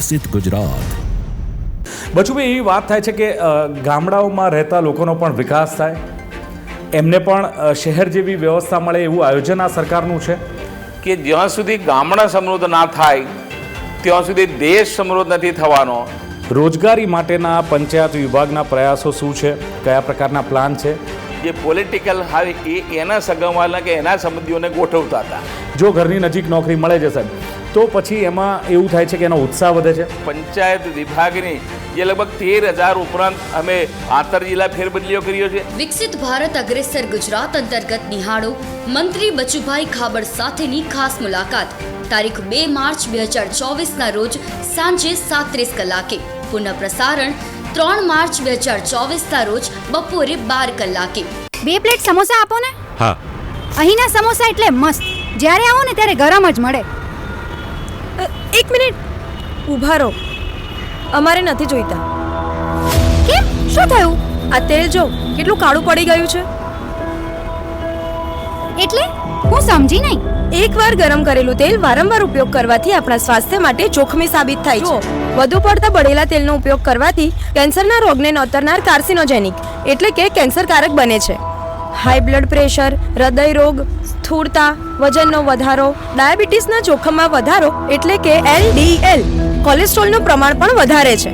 વિકસિત ગુજરાત. બચુભાઈ, એવી વાત થાય છે કે ગામડાઓમાં રહેતા લોકોનો પણ વિકાસ થાય, એમને પણ શહેર જેવી વ્યવસ્થા મળે એવું આયોજન આ સરકારનું છે કે જ્યાં સુધી ગામડા સમૃદ્ધ ના થાય ત્યાં સુધી દેશ સમૃદ્ધ નથી થવાનો. રોજગારી માટેના પંચાયત વિભાગના પ્રયાસો શું છે, કયા પ્રકારના પ્લાન છે? જે પોલિટિકલ હવે એના સગાવાલા કે એના સંબંધીઓને ગોઠવતા હતા. જો ઘરની નજીક નોકરી મળે છે સાહેબ, તો પછી એમાં એવું થાય છે કે એનો ઉત્સાહ વધે છે. પંચાયત વિભાગની જે લગભગ 13,000 ઉપરાંત અમે આંતર જિલ્લા ફેરબદલીઓ કર્યો છે. વિકસિત ભારત અગ્રેસર ગુજરાત અંતર્ગત નિહાળો મંત્રી બચુભાઈ ખાબડ સાથેની ખાસ મુલાકાત તારીખ 2 માર્ચ 2024ના રોજ સાંજે 7:30 કલાકે. પુનઃ પ્રસારણ 3 માર્ચ 2024ના રોજ બપોરે 12 કલાકે. 2 પ્લેટ સમોસા આપો ને. હા, અહીંના સમોસા એટલે મસ્ત, જ્યારે આવો ને ત્યારે ગરમ જ મળે. 1 મિનિટ ઊભા રહો, અમારે નથી જોઈતા. કેમ, શું થયું? આ તેલ જો કેટલું કાળું પડી ગયું છે. એટલે હું સમજી નહીં. એકવાર ગરમ કરેલું તેલ વારંવાર ઉપયોગ કરવાથી આપણા સ્વાસ્થ્ય માટે જોખમી સાબિત થાય છે. વધુ પડતા બળેલા તેલનો ઉપયોગ કરવાથી કેન્સરના રોગને નોતરનાર કાર્સિનોજેનિક એટલે કે કેન્સરકારક બને છે. હાઈ બ્લડ પ્રેશર, હૃદય રોગ, સ્થૂળતા, વજનનો વધારો, ડાયાબિટીસના જોખમમાં વધારો એટલે કે LDL, કોલેસ્ટ્રોલનું પ્રમાણ પણ વધારે છે.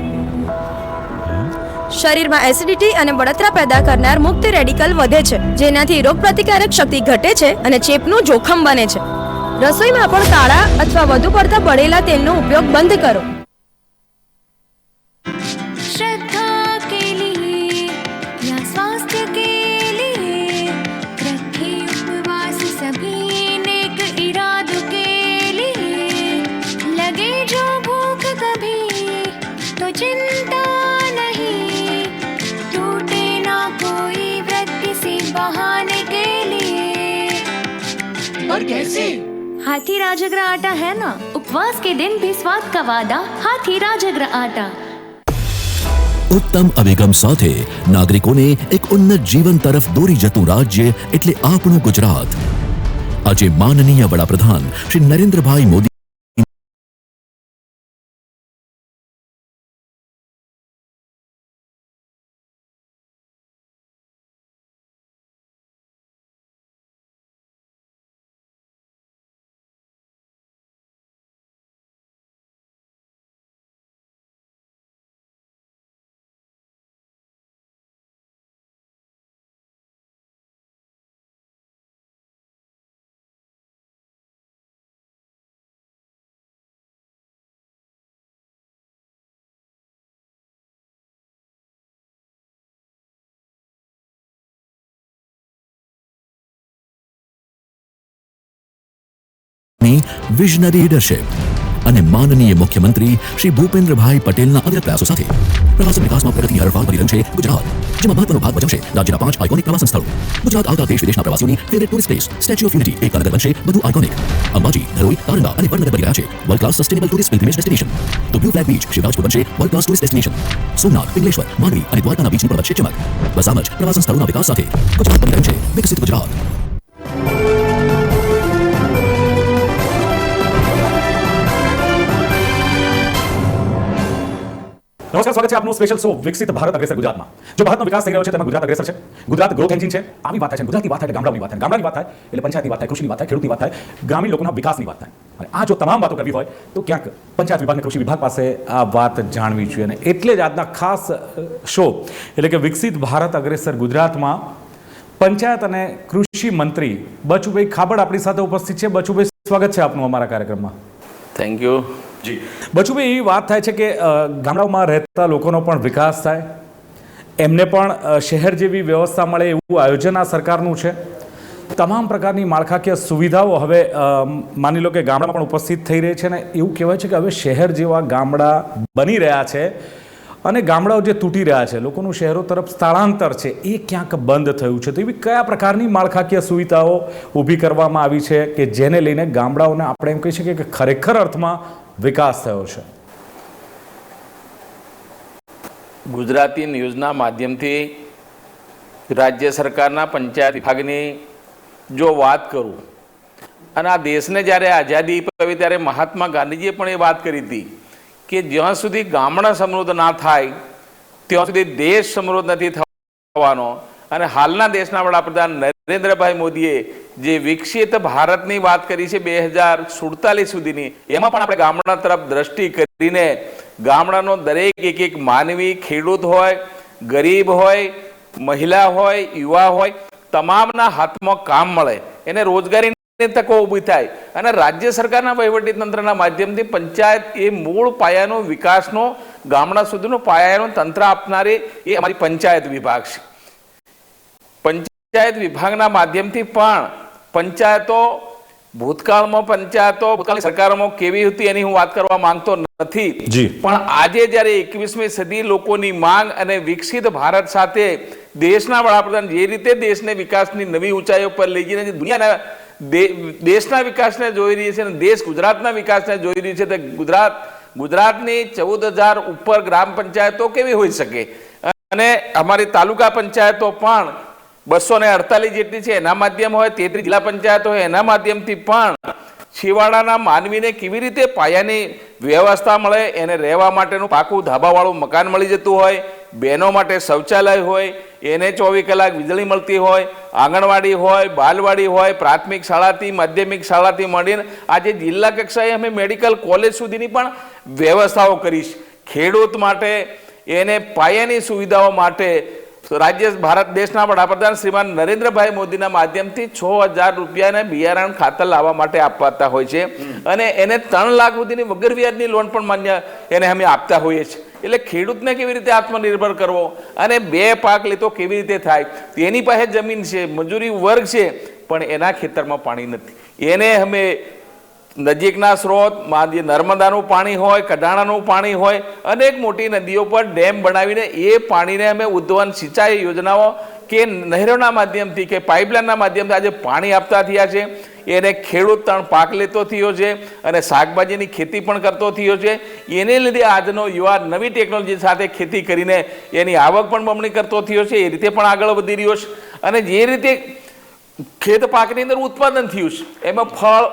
શરીરમાં એસિડિટી અને બળતરા પેદા કરનાર મુક્ત રેડિકલ વધે છે, જેનાથી રોગપ્રતિકારક શક્તિ ઘટે છે અને ચેપનું જોખમ બને છે. રસોઈમાં પણ કાળા અથવા વધુ પડતા બળેલા તેલનો ઉપયોગ બંધ કરો. हाथी राजगरा आटा है ना, उपवास के दिन भी स्वाद का वादा हाथी राजगरा आटा. ઉત્તમ અભિગમ સાથે નાગરિકોને એક ઉન્નત જીવન તરફ દોરી જતું રાજ્ય એટલે આપણું ગુજરાત. આજે માનનીય વડાપ્રધાન શ્રી નરેન્દ્રભાઈ મોદી વિઝનરી લીડરશિપ અને માનનીય મુખ્યમંત્રી શ્રી ભૂપેન્દ્રભાઈ પટેલના અગ્ર પ્રયાસો સાથે પ્રવાસન વિકાસમાં પ્રગતિ હરણફાળ ભરી રહ્યું છે ગુજરાત, જેમાં મહત્વનો ભાગ ભજવશે રાજ્યના 5 આઇકોનિક પ્રવાસન સ્થળો. ગુજરાત આવતા દેશ વિદેશના પ્રવાસીઓની favourite tourist place statue of unity Ektanagar બનશે વધુ આઇકોનિક. અંબાજી, ધરોઈ, તારંગા અને વડનગર બની રહ્યા છે world class sustainable tourist pilgrimage destination. તો બ્લુ ફ્લેગ બીચ શિવરાજપુર બનશે world class tourist destination. Somnath, Pingleshwar, Mandvi અને દ્વારકાના બીચની પણ વધશે ચમક. બસ આમ જ પ્રવાસન સ્થળોના વિકાસ સાથે ગુજરાત બની રહ્યું છે વિકસિત ગુજરાત. નમસ્કાર, સ્વાગત છે આપનું સ્પેશિયલ શો વિકસિત ભારત અગ્રેસર ગુજરાતમાં. જો ભારતનો વિકાસ થઈ રહ્યો છે તેમાં ગુજરાત અગ્રેસર છે. ગુજરાત ગ્રોથ એન્જિન છે. આવી વાત થાય છે, ગુજરાતની વાત થાય એટલે ગામડાની વાત થાય, ગામડાની વાત થાય એટલે પંચાયતની વાત થાય, કૃષિની વાત થાય, ખેડૂતની વાત થાય, ગ્રામીણ લોકોના વિકાસની વાત થાય. અને આ જો તમામ વાતો કરવી હોય તો ક્યાંક પંચાયત વિભાગ અને કૃષિ વિભાગ પાસે આ વાત જાણવી જોઈએ. અને એટલે જ આજના ખાસ શો એટલે કે વિકસિત ભારત અગ્રેસર ગુજરાતમાં પંચાયત અને કૃષિ મંત્રી બચુભાઈ ખાબડ આપણી સાથે ઉપસ્થિત છે. બચુભાઈ, સ્વાગત છે આપનું અમારા કાર્યક્રમમાં. Thank you. બચુભાઈ, એવી વાત થાય છે કે ગામડાઓમાં રહેતા લોકોનો પણ વિકાસ થાય, એમને પણ શહેર જેવી વ્યવસ્થા મળે એવું આયોજન આ સરકારનું છે. તમામ પ્રકારની માળખાકીય સુવિધાઓ હવે માની લો કે ગામડામાં પણ ઉપસ્થિત થઈ રહી છે. ને એવું કહેવાય છે કે હવે શહેર જેવા ગામડા બની રહ્યા છે અને ગામડાઓ જે તૂટી રહ્યા છે, લોકોનું શહેરો તરફ સ્થળાંતર છે એ ક્યાંક બંધ થયું છે. તો એવી કયા પ્રકારની માળખાકીય સુવિધાઓ ઊભી કરવામાં આવી છે કે જેને લઈને ગામડાઓને આપણે એમ કહી શકીએ કે ખરેખર અર્થમાં વિકાસ થયો છે? ગુજરાતી ન્યૂઝના માધ્યમથી રાજ્ય સરકારના પંચાયત વિભાગની જો વાત કરું, અને આ દેશને જ્યારે આઝાદી અપાવી ત્યારે મહાત્મા ગાંધીજીએ પણ એ વાત કરી હતી કે જ્યાં સુધી ગામડા સમૃદ્ધ ના થાય ત્યાં સુધી દેશ સમૃદ્ધ નથી થવાનો. અને હાલના દેશના વડાપ્રધાન નરેન્દ્રભાઈ મોદીએ જે વિકસિત ભારતની વાત કરી છે 2047 સુધીની, એમાં પણ આપણે ગામડા તરફ દ્રષ્ટિ કરીને ગામડાનો દરેક એક માનવી, ખેડૂત હોય, ગરીબ હોય, મહિલા હોય, યુવા હોય, તમામના હાથમાં કામ મળે, એને રોજગારીની તકો ઊભી થાય. અને રાજ્ય સરકારના વહીવટી તંત્રના માધ્યમથી પંચાયત એ મૂળ પાયાનો વિકાસનો, ગામડા સુધીનો પાયાનો તંત્ર આપનારી એ અમારી પંચાયત વિભાગ છે. પંચાયત વિભાગના માધ્યમથી પણ પંચાયતો ભૂતકાળની સરકારોમાં કેવી હતી એની હું વાત કરવા માંગતો નથી, પણ આજે જ્યારે 21મી સદી લોકોની માંગ અને વિકસિત ભારત સાથે દેશના વડાપ્રધાન જે રીતે દેશને વિકાસની નવી ઊંચાઈઓ પર લઈ જઈને દુનિયાના દેશના વિકાસને જોઈ રહી છે અને દેશ ગુજરાતના વિકાસને જોઈ રહી છે, તો ગુજરાતની 14,000 ઉપર ગ્રામ પંચાયતો કેવી હોઈ શકે? અને અમારી તાલુકા પંચાયતો પણ 248 જેટલી છે, એના માધ્યમ હોય, 33 જિલ્લા પંચાયતો હોય, એના માધ્યમથી પણ છેવાડાના માનવીને કેવી રીતે પાયાની વ્યવસ્થા મળે, એને રહેવા માટેનું પાકું ધાબાવાળું મકાન મળી જતું હોય, બહેનો માટે શૌચાલય હોય, એને 24 કલાક વીજળી મળતી હોય, આંગણવાડી હોય, બાલવાડી હોય, પ્રાથમિક શાળાથી માધ્યમિક શાળાથી મળીને આજે જિલ્લા કક્ષાએ અમે મેડિકલ કોલેજ સુધીની પણ વ્યવસ્થાઓ કરીશ. ખેડૂત માટે એને પાયાની સુવિધાઓ માટે ભારત દેશના વડાપ્રધાન શ્રીમાન નરેન્દ્રભાઈ મોદીના માધ્યમથી 6,000 રૂપિયાના બિયારણ ખાતર લાવવા માટે આપતા હોય છે અને એને 3 લાખ સુધીની વગર વ્યાજની લોન પણ માન્ય એને અમે આપતા હોઈએ છીએ. એટલે ખેડૂતને કેવી રીતે આત્મનિર્ભર કરવો અને 2 પાક લેતો કેવી રીતે થાય? તેની પાસે જમીન છે, મજૂરી વર્ગ છે, પણ એના ખેતરમાં પાણી નથી. એને અમે નજીકના સ્ત્રોત, નર્મદાનું પાણી હોય, કડાણાનું પાણી હોય, અનેક મોટી નદીઓ પર ડેમ બનાવીને એ પાણીને અમે ઉદ્વહન સિંચાઈ યોજનાઓ કે નહેરોના માધ્યમથી કે પાઇપલાઇનના માધ્યમથી આજે પાણી આપતા થયા છે. એને ખેડૂત 3 પાક લેતો થયો છે અને શાકભાજીની ખેતી પણ કરતો થયો છે. એને લીધે આજનો યુવા નવી ટેકનોલોજી સાથે ખેતી કરીને એની આવક પણ બમણી કરતો થયો છે. એ રીતે પણ આગળ વધી રહ્યો છે. અને જે રીતે ખેત પાકની અંદર ઉત્પાદન થયું છે, એમાં ફળ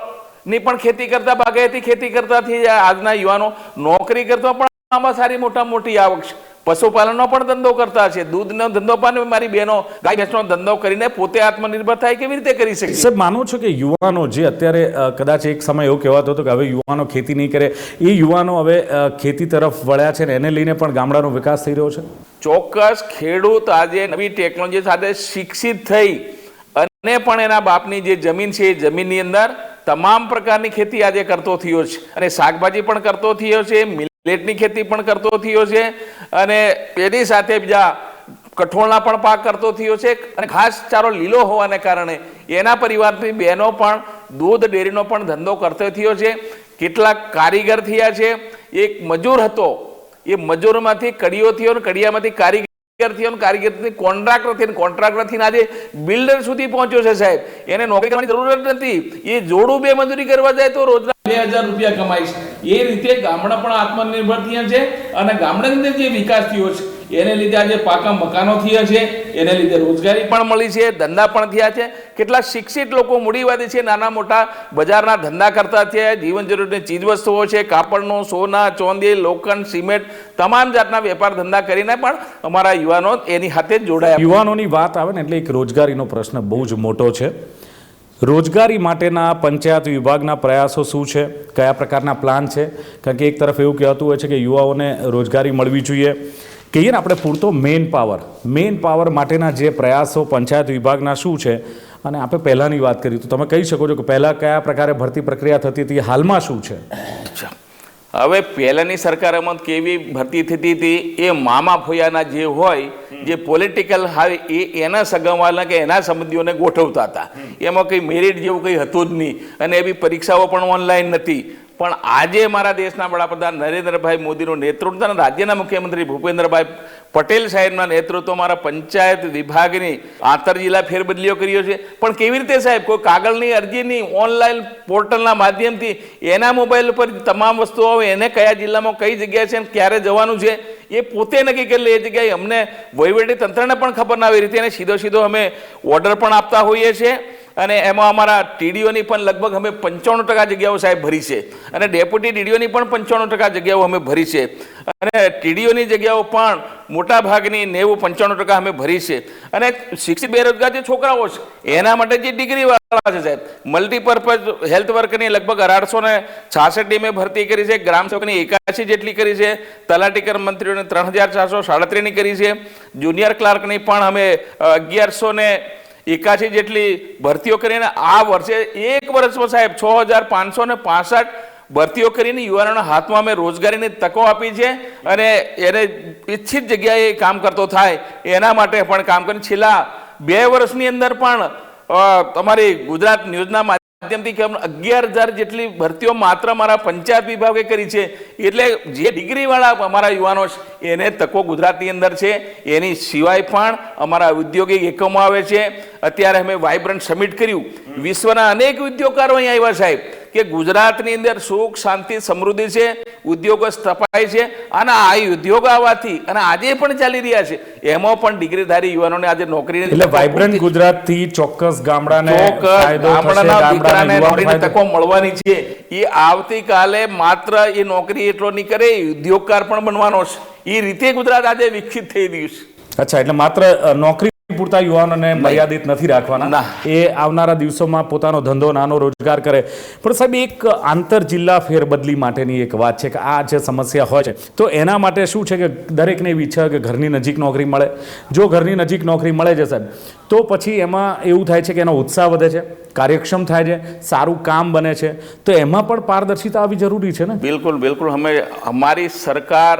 ની પણ ખેતી કરતા, બાગાયતી ખેતી કરતાથી આજના યુવાનો નોકરી કરતા પણ આમાં સારી મોટી આવક છે. પશુપાલનનો પણ ધંધો કરતા છે, દૂધનો ધંધો પણ મારી બહેનો ગાય ભેંસનો ધંધો કરીને પોતે આત્મનિર્ભર થાય કેવી રીતે કરી શકે? સાહેબ, માનો છો કે યુવાનો જે અત્યારે કદાચ એક સમય એવો કહેવાતો હતો કે હવે યુવાનો ખેતી નહીં કરે, એ યુવાનો હવે ખેતી તરફ વળ્યા છે ને એને લઈને પણ ગામડાનો વિકાસ થઈ રહ્યો છે? ચોક્કસ. ખેડૂત આજે નવી ટેકનોલોજી સાથે શિક્ષિત થઈ અને પણ એના બાપની જે જમીન છે એ જમીનની અંદર તમામ પ્રકારની ખેતી આજે કરતો થયો છે અને શાકભાજી પણ કરતો થયો છે, મિલેટની ખેતી પણ કરતો થયો છે અને એની સાથે બીજા કઠોળના પણ પાક કરતો થયો છે. અને ખાસ ચારો લીલો હોવાને કારણે એના પરિવારની બહેનો પણ દૂધ ડેરીનો પણ ધંધો કરતો થયો છે. કેટલાક કારીગર થયા છે. એક મજૂર હતો, એ મજૂરમાંથી કડીઓ થયો, કડિયામાંથી કારીગર થયો, કારીગરથી કોન્ટ્રાક્ટરથી આજે બિલ્ડર સુધી પહોંચ્યો છે. સાહેબ, એને નોકરી કરવાની જરૂર નથી, એ જોડું 2 મજૂરી કરવા જાય તો રોજના 2,000 રૂપિયા કમાય છે. એ રીતે ગામડા પણ આત્મનિર્ભર થયા છે અને ગામડાની અંદર જે વિકાસ થયો છે એને લીધે આજે પાકા મકાનો થયા છે, એને લીધે રોજગારી પણ મળી છે, ધંધા પણ થયા છે. કેટલાક શિક્ષિત લોકો મૂડીવાદી છે, નાના મોટા બજારના ધંધા કરતા થયા, જીવન જરૂરિયાતની ચીજવસ્તુઓ છે, કાપડનો, સોના, ચાંદી, લોખંડ, સિમેન્ટ, તમામ જાતના વેપાર ધંધા કરીને પણ અમારા યુવાનો એની સાથે જોડાયા. યુવાનોની વાત આવે ને એટલે એક રોજગારીનો પ્રશ્ન બહુ જ મોટો છે. રોજગારી માટેના પંચાયત વિભાગના પ્રયાસો શું છે? કયા પ્રકારના પ્લાન છે? કારણ કે એક તરફ એવું કહેવાતું હોય છે કે યુવાઓને રોજગારી મળવી જોઈએ, કહીએ ને આપણે પૂરતો મેન પાવર માટેના જે પ્રયાસો પંચાયત વિભાગના શું છે? અને આપણે પહેલાંની વાત કરી તો તમે કહી શકો છો કે પહેલાં કયા પ્રકારે ભરતી પ્રક્રિયા થતી હતી, હાલમાં શું છે? હવે પહેલાની સરકારોમાં કેવી ભરતી થતી હતી, એ મામા ફોયાના જે હોય, જે પોલિટિકલ હોય, એના સગાવાલા કે એના સંબંધીઓને ગોઠવતા હતા. એમાં કંઈ મેરિટ જેવું કંઈ હતું જ નહીં અને એવી પરીક્ષાઓ પણ ઓનલાઈન નથી. પણ આજે મારા દેશના વડાપ્રધાન નરેન્દ્રભાઈ મોદીનું નેતૃત્વ અને રાજ્યના મુખ્યમંત્રી ભૂપેન્દ્રભાઈ પટેલ સાહેબના નેતૃત્વ મારા પંચાયત વિભાગની આંતર જિલ્લા ફેરબદલીઓ કર્યો છે. પણ કેવી રીતે સાહેબ? કોઈ કાગળની અરજીની ઓનલાઈન પોર્ટલના માધ્યમથી એના મોબાઈલ ઉપર તમામ વસ્તુઓ આવે, એને કયા જિલ્લામાં કઈ જગ્યાએ છે, ક્યારે જવાનું છે, એ પોતે નક્કી કરી લે. એ જગ્યાએ અમને વહીવટી તંત્રને પણ ખબર ના આવે, એ રીતે એને સીધો અમે ઓર્ડર પણ આપતા હોઈએ છીએ અને એમાં અમારા ટીડીઓની પણ લગભગ અમે 95% જગ્યાઓ સાહેબ ભરી છે અને ડેપ્યુટી ટીડીઓની પણ 95% જગ્યાઓ અમે ભરી છે અને ટીડીઓની જગ્યાઓ પણ મોટા ભાગની 90-95% અમે ભરી છે અને શિક્ષિત બેરોજગાર જે છોકરાઓ છે એના માટે જે ડિગ્રી વાળા છે સાહેબ મલ્ટીપર્પઝ હેલ્થ વર્કરની લગભગ 1866 મેં ભરતી કરી છે, ગ્રામ સેવકની 81 જેટલી કરી છે, તલાટીકર મંત્રીઓને 3437 કરી છે, જુનિયર ક્લાર્કની પણ અમે 1181 જેટલી ભરતીઓ કરીને આ વર્ષે એક વર્ષમાં સાહેબ 6565 ભરતીઓ કરીને યુવાનોના હાથમાં અમે રોજગારીની તકો આપી છે અને એને ઈચ્છિત જગ્યાએ કામ કરતો થાય એના માટે પણ કામ કરીને છેલ્લા 2 વર્ષની અંદર પણ તમારી ગુજરાત ન્યૂઝના માધ્યમથી 11,000 જેટલી ભરતીઓ માત્ર મારા પંચાયત વિભાગે કરી છે. એટલે જે ડિગ્રીવાળા અમારા યુવાનો છે એને તકો ગુજરાતની અંદર છે. એની સિવાય પણ અમારા ઔદ્યોગિક એકમો આવે છે. અત્યારે અમે વાઇબ્રન્ટ સમિટ કર્યું, વિશ્વના અનેક ઉદ્યોગકારો અહીં આવ્યા સાહેબ કે ગુજરાતની અંદર સુખ શાંતિ સમૃદ્ધિ છે, ઉદ્યોગો સ્થપાય છે અને આ ઉદ્યોગ આવવાથી અને આજે પણ ચાલી રહ્યા છે એમાં પણ ડિગ્રીધારી યુવાનોને આજે નોકરી એટલે વાઇબ્રન્ટ ગુજરાતથી ચોક્કસ ગામડાને નોકરીની તકો મળવાની છે. એ આવતીકાલે માત્ર એ નોકરી એટલો નહીં કરે, ઉદ્યોગકાર પણ બનવાનો છે. એ રીતે ગુજરાત આજે વિકસિત થઈ રહ્યું છે. અચ્છા, એટલે માત્ર નોકરી પૂરતા યુવાનોને મર્યાદિત નથી રાખવાના, એ આવનારા દિવસોમાં પોતાનો ધંધો નાનો રોજગાર કરે. પણ સાહેબ એક આંતર જિલ્લા ફેરબદલી માટેની એક વાત છે કે આ જે સમસ્યા હોય છે તો એના માટે શું છે કે દરેકને એવી ઈચ્છા કે ઘરની નજીક નોકરી મળે. જો ઘરની નજીક નોકરી મળે છે સાહેબ તો પછી એમાં એવું થાય છે કે એનો ઉત્સાહ વધે છે, કાર્યક્ષમ થાય છે, સારું કામ બને છે. તો એમાં પણ પારદર્શિતા આવી જરૂરી છે ને? બિલકુલ બિલકુલ. અમારી સરકાર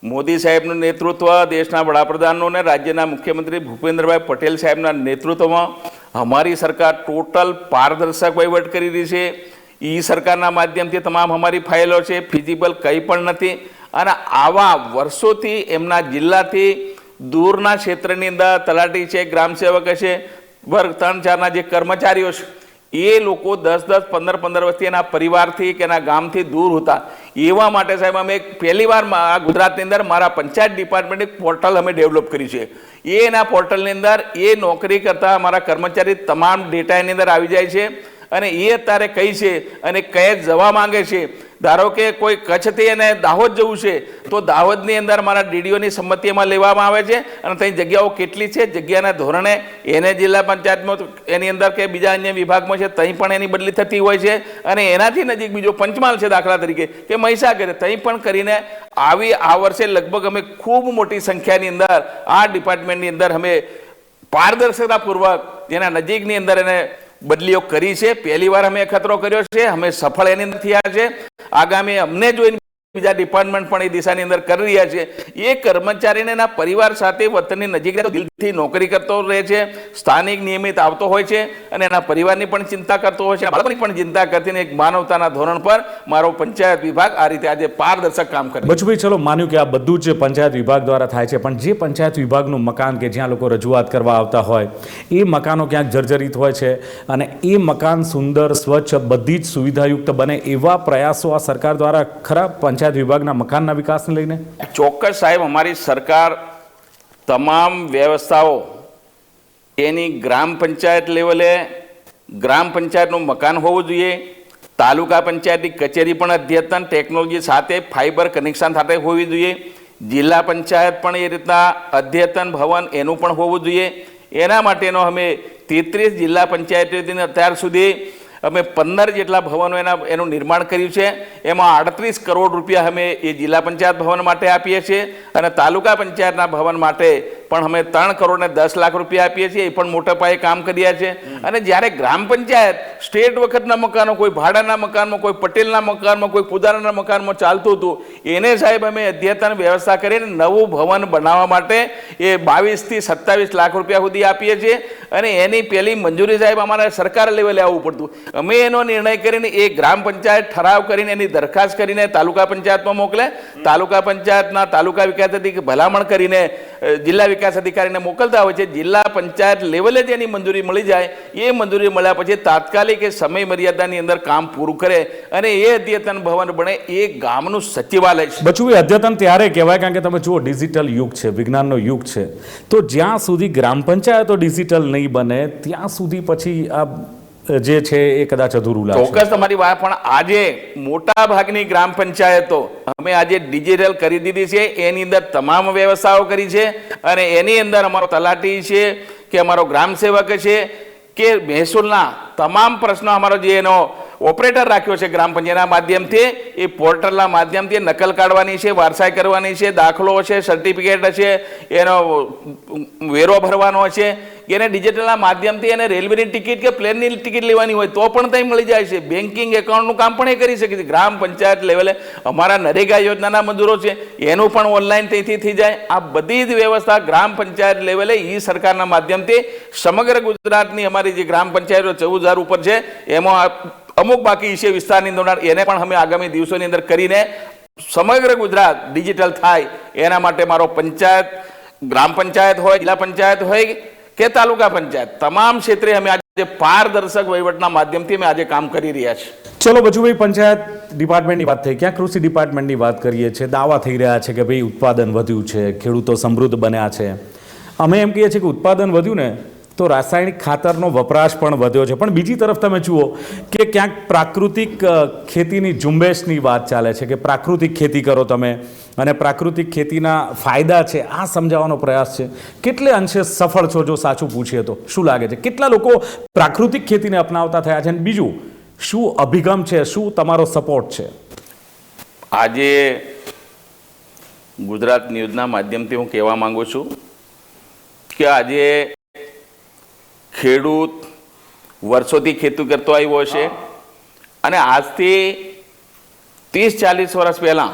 મોદી સાહેબનું નેતૃત્વ, દેશના વડાપ્રધાનનું ને રાજ્યના મુખ્યમંત્રી ભૂપેન્દ્રભાઈ પટેલ સાહેબના નેતૃત્વમાં અમારી સરકાર ટોટલ પારદર્શક વહીવટ કરી રહી છે. ઈ સરકારના માધ્યમથી તમામ અમારી ફાઇલો છે, ફિઝિબલ કંઈ પણ નથી. અને આવા વર્ષોથી એમના જિલ્લાથી દૂરના ક્ષેત્રની અંદર તલાટી છે, ગ્રામસેવક છે, વર્ગ 3-4ના જે કર્મચારીઓ છે એ લોકો 10-10, 15-15 વર્ષથી એના પરિવારથી કે એના ગામથી દૂર હતા. એવા માટે સાહેબ અમે પહેલી વાર ગુજરાતની અંદર મારા પંચાયત ડિપાર્ટમેન્ટ એક પોર્ટલ અમે ડેવલપ કરી છે. એના પોર્ટલની અંદર એ નોકરી કરતા અમારા કર્મચારી તમામ ડેટા એની અંદર આવી જાય છે અને એ અત્યારે કઈ છે અને કઈ જવા માંગે છે. ધારો કે કોઈ કચ્છથી એને દાહોદ જવું છે તો દાહોદની અંદર મારા ડીડીઓની સંમતિમાં લેવામાં આવે છે અને ત્યાં જગ્યાઓ કેટલી છે, જગ્યાના ધોરણે એને જિલ્લા પંચાયતમાં એની અંદર કે બીજા અન્ય વિભાગમાં છે ત્યાં પણ એની બદલી થતી હોય છે. અને એનાથી નજીક બીજો પંચમહાલ છે દાખલા તરીકે કે મહીસાગર, ત્યાં પણ કરીને આવી આ વર્ષે લગભગ અમે ખૂબ મોટી સંખ્યાની અંદર આ ડિપાર્ટમેન્ટની અંદર અમે પારદર્શકતાપૂર્વક જેના નજીકની અંદર એને બદલીઓ કરી છે. પહેલી વાર અમે ખતરો કર્યો છે, અમે સફળ એની અંદર થયા છે. આગામી અમને જોઈને બીજા ડિપાર્ટમેન્ટ પણ એ દિશાની અંદર કરી રહ્યા છે. એ કર્મચારીને એના પરિવાર સાથે વતનની નજીક દિલથી નોકરી કરતો રહે છે, સ્થાનિક નિયમિત આવતો હોય છે અને એના પરિવારની પણ ચિંતા કરતો હોય છે, બાળકોની પણ ચિંતા કરતી એક માનવતાના ધોરણ પર મારો પંચાયત વિભાગ આ રીતે આજે પારદર્શક કામ કરે. બચુભાઈ, ચલો માન્યું કે આ બધું જ પંચાયત વિભાગ દ્વારા થાય છે, પણ જે પંચાયત વિભાગનું મકાન કે જ્યાં લોકો રજૂઆત કરવા આવતા હોય એ મકાનો ક્યાંક જર્જરિત હોય છે અને એ મકાન સુંદર, સ્વચ્છ, બધી જ સુવિધાયુક્ત બને એવા પ્રયાસો આ સરકાર દ્વારા ખરા પંચાયત વિભાગના મકાનના વિકાસને લઈને? ચોક્કસ સાહેબ, અમારી સરકાર તમામ વ્યવસ્થાઓ એની ગ્રામ પંચાયત લેવલે ગ્રામ પંચાયતનું મકાન હોવું જોઈએ, તાલુકા પંચાયતની કચેરી પણ અદ્યતન ટેકનોલોજી સાથે ફાઇબર કનેક્શન સાથે હોવી જોઈએ, જિલ્લા પંચાયત પણ એ રીતના અદ્યતન ભવન એનું પણ હોવું જોઈએ. એના માટેનો અમે 33 જિલ્લા પંચાયતોની અત્યાર સુધી અમે 15 જેટલા ભવનો એનું નિર્માણ કર્યું છે. એમાં 38 કરોડ રૂપિયા અમે એ જિલ્લા પંચાયત ભવન માટે આપીએ છીએ અને તાલુકા પંચાયતના ભવન માટે પણ અમે 3 કરોડ ને 10 લાખ રૂપિયા આપીએ છીએ. એ પણ મોટા પાયે કામ કર્યા છે. અને જ્યારે ગ્રામ પંચાયત સ્ટેટ વખતના મકાનો, કોઈ ભાડાના મકાનમાં, કોઈ પટેલના મકાનમાં, કોઈ પુજારાના મકાનમાં ચાલતું હતું, એને સાહેબ અમે અદ્યતન વ્યવસ્થા કરીને નવું ભવન બનાવવા માટે એ 22 થી 27 લાખ રૂપિયા સુધી આપીએ છીએ. અને એની પહેલી મંજૂરી સાહેબ અમારે સરકાર લેવલે આવવું પડતું. અમે એનો નિર્ણય કરીને એ ગ્રામ પંચાયત ઠરાવ કરીને એની દરખાસ્ત કરીને તાલુકા પંચાયતમાં મોકલે, તાલુકા પંચાયતના તાલુકા વિકાસ અધિકારી ભલામણ કરીને જિલ્લા વિકાસ અધિકારીને મોકલતા હોય છે. જિલ્લા પંચાયત લેવલે જ એની મંજૂરી મળી જાય, એ મંજૂરી મળ્યા પછી તાત્કાલિક એ સમય મર્યાદાની અંદર કામ પૂરું કરે અને એ અદ્યતન ભવન બને, એ ગામનું સચિવાલય છે. બચુભાઈ, અદ્યતન ત્યારે કહેવાય કારણ કે તમે જુઓ ડિજિટલ યુગ છે, વિજ્ઞાનનો યુગ છે, તો જ્યાં સુધી ગ્રામ પંચાયતો ડિજિટલ નહીં બને ત્યાં સુધી પછી આ જે છે એ કદાચ અધૂરું લાગશે. ચોક્કસ તમારી વાત, પણ આજે મોટા ભાગની ગ્રામ પંચાયતો અમે આજે ડિજિટલ કરી દીધી છે. એની અંદર તમામ વ્યવસ્થાઓ કરી છે અને એની અંદર અમારો તલાટી છે કે અમારો ગ્રામ સેવક છે કે મહેસૂલના તમામ પ્રશ્નો અમારો જે એનો ઓપરેટર રાખ્યો છે ગ્રામ પંચાયતના માધ્યમથી, એ પોર્ટલના માધ્યમથી નકલ કાઢવાની છે, વારસાઈ કરવાની છે, દાખલો છે, સર્ટિફિકેટ છે, એનો વેરો ભરવાનો છે, એને ડિજિટલના માધ્યમથી એને રેલવેની ટિકિટ કે પ્લેનની ટિકિટ લેવાની હોય તો પણ ત્યાં મળી જાય છે. બેન્કિંગ એકાઉન્ટનું કામ પણ એ કરી શકે છે. ગ્રામ પંચાયત લેવલે અમારા નરેગા યોજનાના મજૂરો છે એનું પણ ઓનલાઈન ત્યાંથી થઈ જાય. આ બધી જ વ્યવસ્થા ગ્રામ પંચાયત લેવલે ઈ સરકારના માધ્યમથી સમગ્ર ગુજરાતની અમારી જે ગ્રામ પંચાયતો 14,000 ઉપર છે એમાં અમુક બાકી છે વિસ્તારની અંદર, એને પણ અમે આગામી દિવસોની અંદર કરીને સમગ્ર ગુજરાત ડિજિટલ થાય એના માટે મારો પંચાયત, ગ્રામ પંચાયત હોય, જિલ્લા પંચાયત હોય કે તાલુકા પંચાયત, તમામ ક્ષેત્રે અમે આજે પારદર્શક વહીવટના માધ્યમથી અમે આજે કામ કરી રહ્યા છીએ. ચલો બચુભાઈ, પંચાયત ડિપાર્ટમેન્ટની વાત થઈ, ક્યાં કૃષિ ડિપાર્ટમેન્ટની વાત કરીએ છીએ. દાવા થઈ રહ્યા છે કે ભાઈ ઉત્પાદન વધ્યું છે, ખેડૂતો સમૃદ્ધ બન્યા છે. અમે એમ કહીએ છીએ કે ઉત્પાદન વધ્યું ને તો રાસાયણિક ખાતરનો વપરાશ પણ વધ્યો છે, પણ બીજી તરફ તમે જુઓ કે ક્યાંક પ્રાકૃતિક ખેતીની ઝુંબેશની વાત ચાલે છે કે પ્રાકૃતિક ખેતી કરો તમે અને પ્રાકૃતિક ખેતીના ફાયદા છે આ સમજાવવાનો પ્રયાસ છે. કેટલે અંશે સફળ છો જો સાચું પૂછીએ તો? શું લાગે છે કેટલા લોકો પ્રાકૃતિક ખેતીને અપનાવતા થયા છે? અને બીજું શું અભિગમ છે, શું તમારો સપોર્ટ છે? આજે ગુજરાત ન્યૂઝના માધ્યમથી હું કહેવા માંગુ છું કે આજે ખેડૂત વર્ષોથી ખેતી કરતો આવ્યો છે અને આજથી 30-40 વર્ષ પહેલાં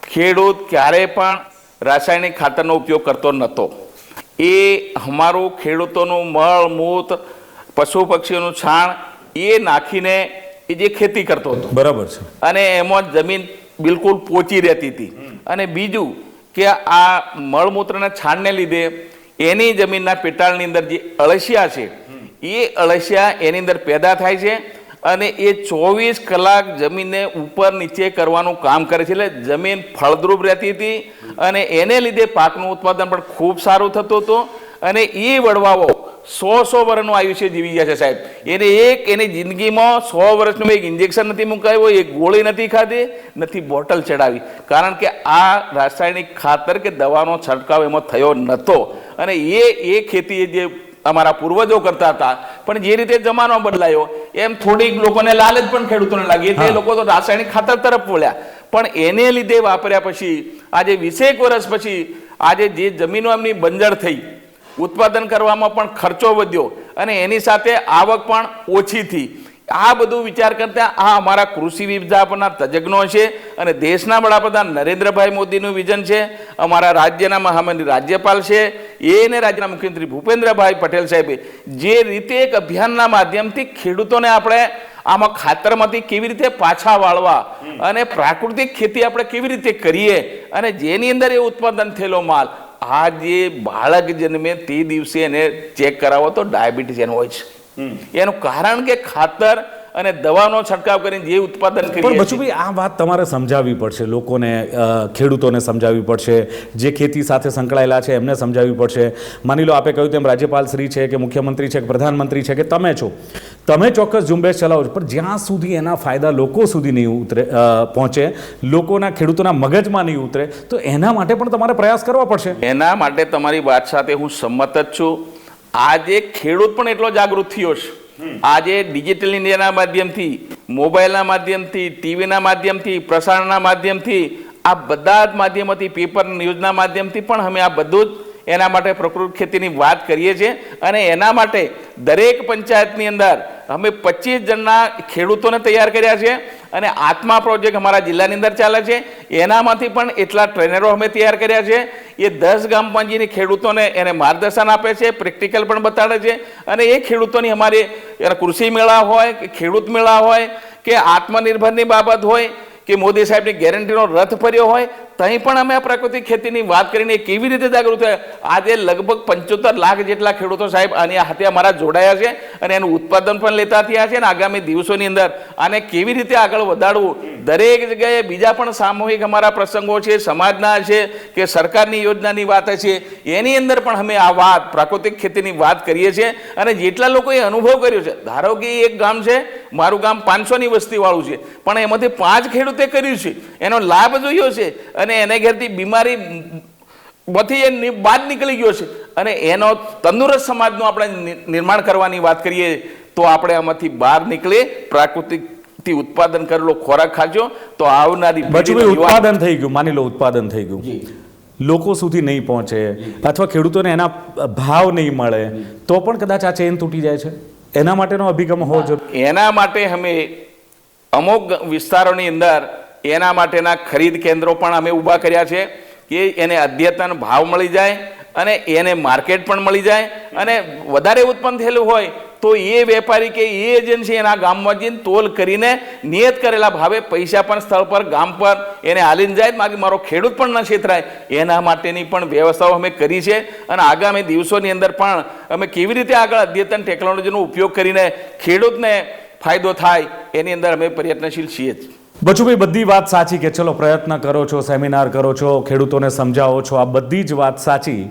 ખેડૂત ક્યારેય પણ રાસાયણિક ખાતરનો ઉપયોગ કરતો નહોતો. એ અમારું ખેડૂતોનું મળ મૂત્ર, પશુ પક્ષીઓનું છાણ એ નાખીને એ જે ખેતી કરતો હતો. બરાબર છે. અને એમાં જમીન બિલકુલ પોચી રહેતી હતી. અને બીજું કે આ મળમૂત્રના છાણને લીધે એની જમીનના પેટાળની અંદર જે અળસિયા છે એ અળસિયા એની અંદર પેદા થાય છે અને એ 24 કલાક જમીનને ઉપર નીચે કરવાનું કામ કરે છે. એટલે જમીન ફળદ્રુપ રહેતી હતી અને એને લીધે પાકનું ઉત્પાદન પણ ખૂબ સારું થતું હતું. અને એ વડવાઓ 100 વર્ષનું આયુષ્ય જીવી ગયા છે સાહેબ. એને એની જિંદગીમાં 100 વર્ષનું એક ઇન્જેક્શન નથી મુકાવ્યો, એક ગોળી નથી ખાધી, નથી બોટલ ચડાવી, કારણ કે આ રાસાયણિક ખાતર કે દવાનો છંટકાવ એમાં થયો નહોતો. અને એ ખેતી જે અમારા પૂર્વજો કરતા હતા, પણ જે રીતે જમાનો બદલાયો એમ થોડીક લોકોને લાલચ પણ ખેડૂતોને લાગી એટલે લોકો તો રાસાયણિક ખાતર તરફ વળ્યા. પણ એને લીધે વાપર્યા પછી આજે 20 વર્ષ પછી આજે જે જમીનો એમની બંજર થઈ, ઉત્પાદન કરવામાં પણ ખર્ચો વધ્યો અને એની સાથે આવક પણ ઓછી થઈ. આ બધું વિચાર કરતા આ અમારા કૃષિ વિભાગના તજજ્ઞો છે અને દેશના વડાપ્રધાન નરેન્દ્રભાઈ મોદીનું વિઝન છે. અમારા રાજ્યના મહામંત્રી રાજ્યપાલ છે એને રાજ્યના મુખ્યમંત્રી ભૂપેન્દ્રભાઈ પટેલ સાહેબે જે રીતે એક અભિયાનના માધ્યમથી ખેડૂતોને આપણે આમાં ખાતરમાંથી કેવી રીતે પાછા વાળવા અને પ્રાકૃતિક ખેતી આપણે કેવી રીતે કરીએ અને જેની અંદર એ ઉત્પાદન થયેલો માલ આ જે બાળક જન્મે તે દિવસે એને ચેક કરાવો તો ડાયાબિટીસ એનો હોય છે. એનું કારણ કે ખાતર અને દવાનો છંટકાવ કરીને જે ઉત્પાદન કરીએ. પણ બચુભાઈ આ વાત તમારે સમજાવવી પડશે લોકોને, ખેડૂતોને સમજાવવી પડશે, જે ખેતી સાથે સંકળાયેલા છે એમને સમજાવવી પડશે. માની લો આપે કહ્યું તેમ રાજ્યપાલ શ્રી છે કે મુખ્યમંત્રી છે કે પ્રધાનમંત્રી છે કે તમે છો, તમે ચોક્કસ ઝુંબેશ ચલાવો છો, પણ જ્યાં સુધી એના ફાયદા લોકો સુધી નહીં ઉતરે, પહોંચે, લોકોના ખેડૂતોના મગજમાં નહીં ઉતરે, તો એના માટે પણ તમારે પ્રયાસ કરવા પડશે. એના માટે તમારી વાત સાથે હું સંમત જ છું. આજે ખેડૂત પણ એટલો જાગૃત થયો છે. આજે ડિજિટલ ઇન્ડિયાના માધ્યમથી, મોબાઈલના માધ્યમથી, ટીવીના માધ્યમથી, પ્રસારણના માધ્યમથી, આ બધા જ માધ્યમોથી, પેપર ન્યૂઝના માધ્યમથી પણ અમે આ બધું જ એના માટે પ્રકૃતિ ખેતીની વાત કરીએ છીએ. અને એના માટે દરેક પંચાયતની અંદર અમે 25 જણના ખેડૂતોને તૈયાર કર્યા છે અને આત્મા પ્રોજેક્ટ અમારા જિલ્લાની અંદર ચાલે છે. એનામાંથી પણ એટલા ટ્રેનરો અમે તૈયાર કર્યા છે. એ 10 ગામમાં જઈને ખેડૂતોને એને માર્ગદર્શન આપે છે, પ્રેક્ટિકલ પણ બતાડે છે. અને એ ખેડૂતોની અમારી કૃષિ મેળા હોય કે ખેડૂત મેળા હોય કે આત્મનિર્ભરની બાબત હોય કે મોદી સાહેબની ગેરંટીનો રથ ફર્યો હોય, ત્યાં પણ અમે આ પ્રાકૃતિક ખેતીની વાત કરીને કેવી રીતે જાગૃત થયા. આજે લગભગ 75 લાખ જેટલા ખેડૂતો સાહેબ આની હાથે અમારા જોડાયા છે અને એનું ઉત્પાદન પણ લેતા થયા છે. અને આગામી દિવસોની અંદર આને કેવી રીતે આગળ વધારવું, દરેક જગ્યાએ બીજા પણ સામૂહિક અમારા પ્રસંગો છે, સમાજના છે કે સરકારની યોજનાની વાત છે, એની અંદર પણ અમે આ વાત પ્રાકૃતિક ખેતીની વાત કરીએ છીએ. અને જેટલા લોકોએ અનુભવ કર્યો છે, ધારો કે એક ગામ છે, મારું ગામ 500ની વસ્તીવાળું છે, પણ એમાંથી 5 ખેડૂતે કર્યું છે, એનો લાભ જોયો છે અને એને ઘેરથી બીમારી માંથી એ બાદ નીકળી ગયો છે અને એનો તંદુરસ્ત સમાજનું આપણે નિર્માણ કરવાની વાત કરીએ તો આપણે આમાંથી બહાર નીકળે, પ્રાકૃતિક ઉત્પાદન કરેલો ખોરાક ખાજો તો આવનારી ઉત્પાદન થઈ ગયું, માની લો ઉત્પાદન થઈ ગયું, લોકો સુધી નહીં પહોંચે અથવા ખેડૂતોને એના ભાવ નહીં મળે તો પણ કદાચ આ ચેન તૂટી જાય છે. એના માટેનો અભિગમ હોવો જોઈએ. એના માટે અમે અમુક વિસ્તારોની અંદર એના માટેના ખરીદ કેન્દ્રો પણ અમે ઊભા કર્યા છે કે એને અદ્યતન ભાવ મળી જાય અને એને માર્કેટ પણ મળી જાય. અને વધારે ઉત્પન્ન થયેલું હોય તો એ વેપારી કે એ એજન્સી એના ગામમાં જઈને તોલ કરીને નિયત કરેલા ભાવે પૈસા પણ સ્થળ પર ગામ પર એને હાલીને જાય, મારો ખેડૂત પણ ન છેતરાય, એના માટેની પણ વ્યવસ્થાઓ અમે કરી છે. અને આગામી દિવસોની અંદર પણ અમે કેવી રીતે આગળ અદ્યતન ટેકનોલોજીનો ઉપયોગ કરીને ખેડૂતને ફાયદો થાય એની અંદર અમે પ્રયત્નશીલ છીએ. બચુભાઈ, બધી વાત સાચી કે ચલો પ્રયત્ન કરો છો, સેમિનાર કરો છો, ખેડૂતોને સમજાવો છો, આ બધી જ વાત સાચી,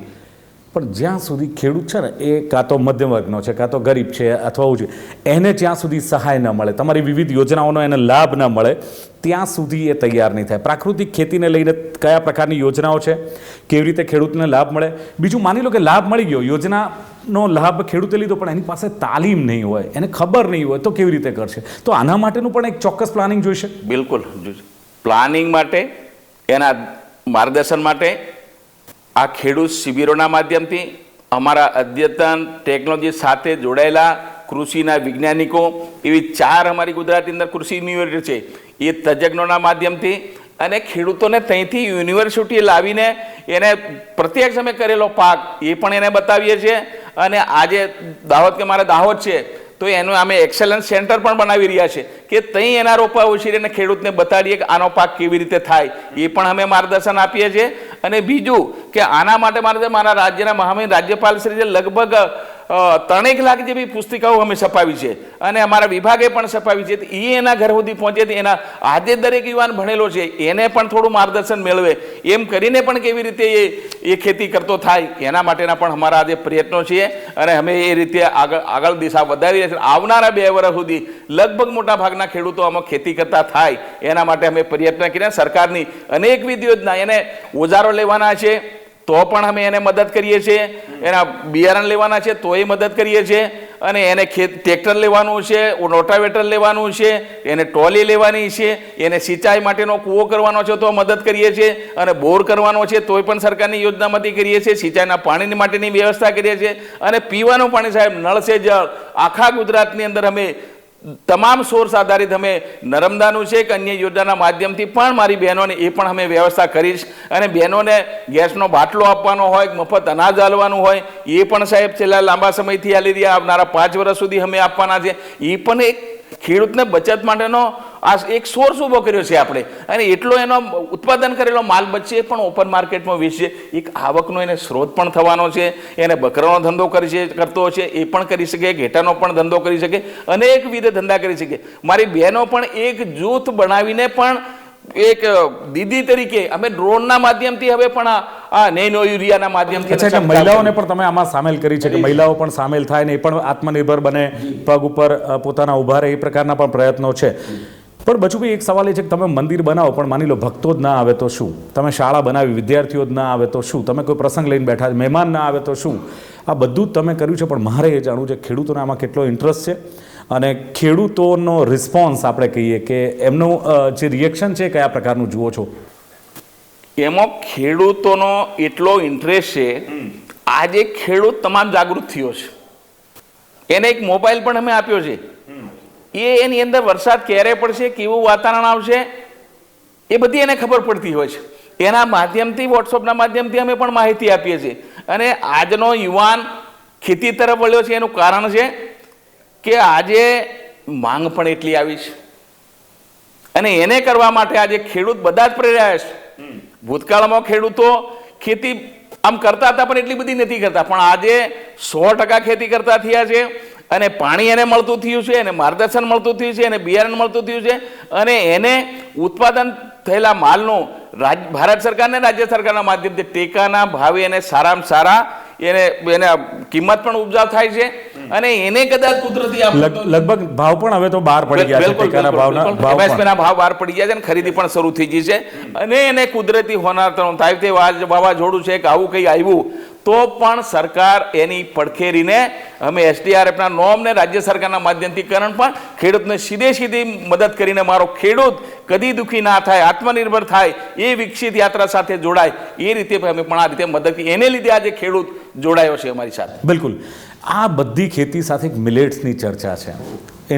પણ જ્યાં સુધી ખેડૂત છે ને એ કાં તો મધ્યમ વર્ગનો છે, કાં તો ગરીબ છે અથવા ઓછું, એને જ્યાં સુધી સહાય ન મળે, તમારી વિવિધ યોજનાઓનો એને લાભ ન મળે, ત્યાં સુધી એ તૈયાર નહીં થાય. પ્રાકૃતિક ખેતીને લઈને કયા પ્રકારની યોજનાઓ છે, કેવી રીતે ખેડૂતને લાભ મળે. બીજું, માની લો કે લાભ મળી ગયો, યોજનાનો લાભ ખેડૂતે લીધો, પણ એની પાસે તાલીમ નહીં હોય, એને ખબર નહીં હોય, તો કેવી રીતે કરશે? તો આના માટેનું પણ એક ચોક્કસ પ્લાનિંગ જોઈશે. બિલકુલ, પ્લાનિંગ માટે, એના માર્ગદર્શન માટે આ ખેડૂત શિબિરોના માધ્યમથી અમારા અદ્યતન ટેકનોલોજી સાથે જોડાયેલા કૃષિના વૈજ્ઞાનિકો, એવી 4 અમારી ગુજરાતની અંદર કૃષિ યુનિવર્સિટી છે, એ તજજ્ઞોના માધ્યમથી અને ખેડૂતોને ત્યાંથી યુનિવર્સિટી લાવીને એને પ્રત્યક્ષ અમે કરેલો પાક એ પણ એને બતાવીએ છીએ. અને આજે દાહોદ કે મારા દાહોદ છે તો એનું અમે એક્સેલન્સ સેન્ટર પણ બનાવી રહ્યા છે કે ત્યાં એના રોપા ઉછીરીને ખેડૂતને બતાવીએ કે આનો પાક કેવી રીતે થાય, એ પણ અમે માર્ગદર્શન આપીએ છીએ. અને બીજું કે આના માટે મારા રાજ્યના મહામહિમ રાજ્યપાલ શ્રી લગભગ 3 લાખ જેવી પુસ્તિકાઓ અમે છપાવી છે અને અમારા વિભાગે પણ છપાવી છે. એ એના ઘર સુધી પહોંચે, એના આજે દરેક યુવાન ભણેલો છે એને પણ થોડું માર્ગદર્શન મેળવે, એમ કરીને પણ કેવી રીતે એ ખેતી કરતો થાય, એના માટેના પણ અમારા આજે પ્રયત્નો છે. અને અમે એ રીતે આગળ દિશા વધારી રહ્યા છીએ. આવનારા 2 વર્ષ સુધી લગભગ મોટા ભાગના ખેડૂતો આમાં ખેતી કરતા થાય એના માટે અમે પ્રયત્ન કર્યા. સરકારની અનેકવિધ યોજના, એને ઓજારો લેવાના છે તો પણ અમે એને મદદ કરીએ છીએ, એના બિયારણ લેવાના છે તો એ મદદ કરીએ છીએ, અને એને ટ્રેક્ટર લેવાનું છે, રોટાવેટર લેવાનું છે, એને ટ્રોલી લેવાની છે, એને સિંચાઈ માટેનો કૂવો કરવાનો છે તો મદદ કરીએ છીએ, અને બોર કરવાનો છે તોય પણ સરકારની યોજનામાંથી કરીએ છીએ, સિંચાઈના પાણી માટેની વ્યવસ્થા કરીએ છીએ. અને પીવાનું પાણી સાહેબ નળ સે જળ આખા ગુજરાતની અંદર અમે તમામ સોર્સ આધારિત અમે નર્મદાનું છે કે અન્ય યોજનાના માધ્યમથી પણ મારી બહેનોને એ પણ અમે વ્યવસ્થા કરીશ. અને બહેનોને ગેસનો બાટલો આપવાનો હોય, મફત અનાજ આલવાનું હોય, એ પણ સાહેબ છેલ્લા લાંબા સમયથી આલી રહ્યા, આવનારા 5 વર્ષ સુધી અમે આપવાના છે. એ પણ એક ખેડૂતને બચત માટેનો આ એક સોર્સ ઊભો કર્યો છે આપણે. અને એટલો એનો ઉત્પાદન કરેલો માલ બચશે એ પણ ઓપન માર્કેટમાં વેચશે, એક આવકનો એને સ્ત્રોત પણ થવાનો છે. એને બકરાનો ધંધો કરતો છે એ પણ કરી શકે, ઘેટાનો પણ ધંધો કરી શકે, અનેકવિધ ધંધા કરી શકે. મારી બહેનો પણ એક જૂથ બનાવીને પણ એક દીદી તરીકે અમે ડ્રોનના માધ્યમથી હવે પણ આ નેનો યુરિયાના માધ્યમથી મહિલાઓને પણ તમે આમાં સામેલ કરી છે કે મહિલાઓ પણ સામેલ થાય ને એ પણ આત્મનિર્ભર બને, પગ ઉપર પોતાના ઉભા રહે, એ પ્રકારના પણ પ્રયત્નો છે. પણ બચુભાઈ, એક સવાલ એ છે કે તમે મંદિર બનાવો પણ માની લો ભક્તો જ ના આવે તો શું? તમે શાળા બનાવી, વિદ્યાર્થીઓ જ ના આવે તો શું? તમે કોઈ પ્રસંગ લઈને બેઠા, મહેમાન ના આવે તો શું? આ બધું જ તમે કર્યું છે, પણ મારે એ જાણવું છે ખેડૂતોને આમાં કેટલો ઇન્ટરેસ્ટ છે અને ખેડૂતોનો રિસ્પોન્સ આપણે કહીએ કે એમનું જે રિએક્શન છે કયા પ્રકારનું જુઓ છો? એમાં ખેડૂતોનો એટલો ઇન્ટરેસ્ટ છે, આજે ખેડૂત તમામ જાગૃત થયો છે. એને એક મોબાઈલ પણ અમે આપ્યો છે, એની અંદર વરસાદ ક્યારે પડશે, કેવું વાતાવરણ આવશે, એ બધી એને ખબર પડતી હોય છે. એના માધ્યમથી, વોટ્સઅપના માધ્યમથી અમે પણ માહિતી આપીએ છીએ. અને આજનો યુવાન ખેતી તરફ વળ્યો છે, એનું કારણ છે કે આજે માંગ પણ એટલી આવી છે. અને એને કરવા માટે આજે ખેડૂત બધા જ પ્રેરાયા છે. ભૂતકાળમાં ખેડૂતો ખેતી આમ કરતા હતા પણ એટલી બધી નથી કરતા, પણ આજે 100% ખેતી કરતા થયા છે. અને પાણી એને મળતું થયું છે, એને માર્ગદર્શન મળતું થયું છે, એને બિયારણ મળતું થયું છે, અને એને ઉત્પાદન થયેલા માલનું ભારત સરકારને રાજ્ય સરકારના માધ્યમથી ટેકાના ભાવે એને સારામાં સારા એને કિંમત પણ ઉપજાવ થાય છે. અને એને કદાચ કુદરતી લગભગ ભાવ પણ હવે તો બહાર પડી ગયા છે, ટેકાના ભાવના ભાવ બહાર પડી ગયા છે અને ખરીદી પણ શરૂ થઈ ગઈ છે. અને એને કુદરતી હોનાર થાય તે વાવાઝોડું છે કે આવું કંઈ આવ્યું તો પણ સરકાર એની પડખેરીને અમે SDRFના નોમને રાજ્ય સરકારના માધ્યમથી પણ ખેડૂતને સીધી મદદ કરીને મારો ખેડૂત કદી દુઃખી ના થાય, આત્મનિર્ભર થાય, એ વિકસિત યાત્રા સાથે જોડાય એ રીતે અમે પણ આ રીતે મદદ કરી. એને લીધે આજે ખેડૂત જોડાયો છે અમારી સાથે. બિલકુલ. આ બધી ખેતી સાથે મિલેટ્સની ચર્ચા છે.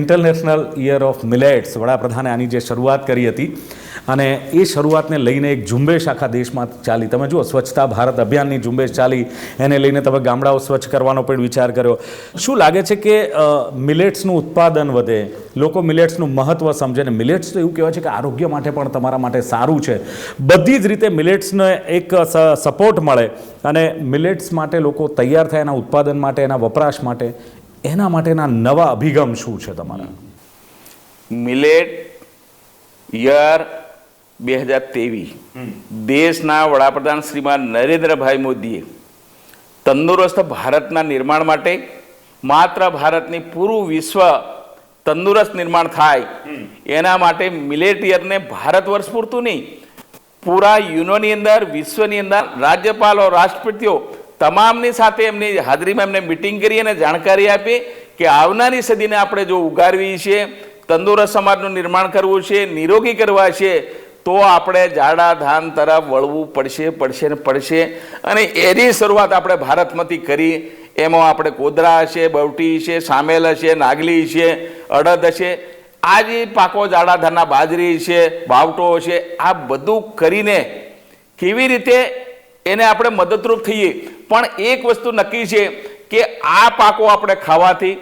ઇન્ટરનેશનલ યર ઓફ મિલેટ્સ વડાપ્રધાને આની જે શરૂઆત કરી હતી અને એ શરૂઆતને લઈને એક ઝુંબેશ આખા દેશમાં ચાલી. તમે જુઓ, સ્વચ્છતા ભારત અભિયાનની ઝુંબેશ ચાલી, એને લઈને તમે ગામડાઓ સ્વચ્છ કરવાનો પણ વિચાર કર્યો. શું લાગે છે કે મિલેટ્સનું ઉત્પાદન વધે, લોકો મિલેટ્સનું મહત્ત્વ સમજે? ને મિલેટ્સ તો એવું કહેવાય છે કે આરોગ્ય માટે પણ તમારા માટે સારું છે. બધી જ રીતે મિલેટ્સને એક સપોર્ટ મળે અને મિલેટ્સ માટે લોકો તૈયાર થાય, એના ઉત્પાદન માટે, એના વપરાશ માટે, એના માટેના નવા અભિગમ શું છે તમારા? મિલેટ યર 2023 દેશના વડાપ્રધાન શ્રીમાન નરેન્દ્રભાઈ મોદીએ તંદુરસ્ત ભારતના નિર્માણ માટે, માત્ર ભારતની પૂરું વિશ્વ તંદુરસ્ત નિર્માણ થાય એના માટે મિલેટ યરને ભારત વર્ષ પૂરતું નહીં, પૂરા યુનિયનની અંદર, વિશ્વની અંદર રાજ્યપાલો, રાષ્ટ્રપતિઓ તમામની સાથે એમની હાજરીમાં એમને મિટિંગ કરી અને જાણકારી આપી કે આવનારી સદીને આપણે જો ઉગારવી છે, તંદુરસ્ત સમાજનું નિર્માણ કરવું છે, નિરોગી કરવા છે, તો આપણે જાડા ધાન તરફ વળવું પડશે. અને એની શરૂઆત આપણે ભારતમાંથી કરી. એમાં આપણે કોદરા હશે, બવટી છે, સામેલ હશે, નાગલી છે, અડદ હશે, આ જે પાકો જાડા ધાનના, બાજરી છે, બાવટો છે, આ બધું કરીને કેવી રીતે એને આપણે મદદરૂપ થઈએ. પણ એક વસ્તુ નક્કી છે કે આ પાકો આપણે ખાવાથી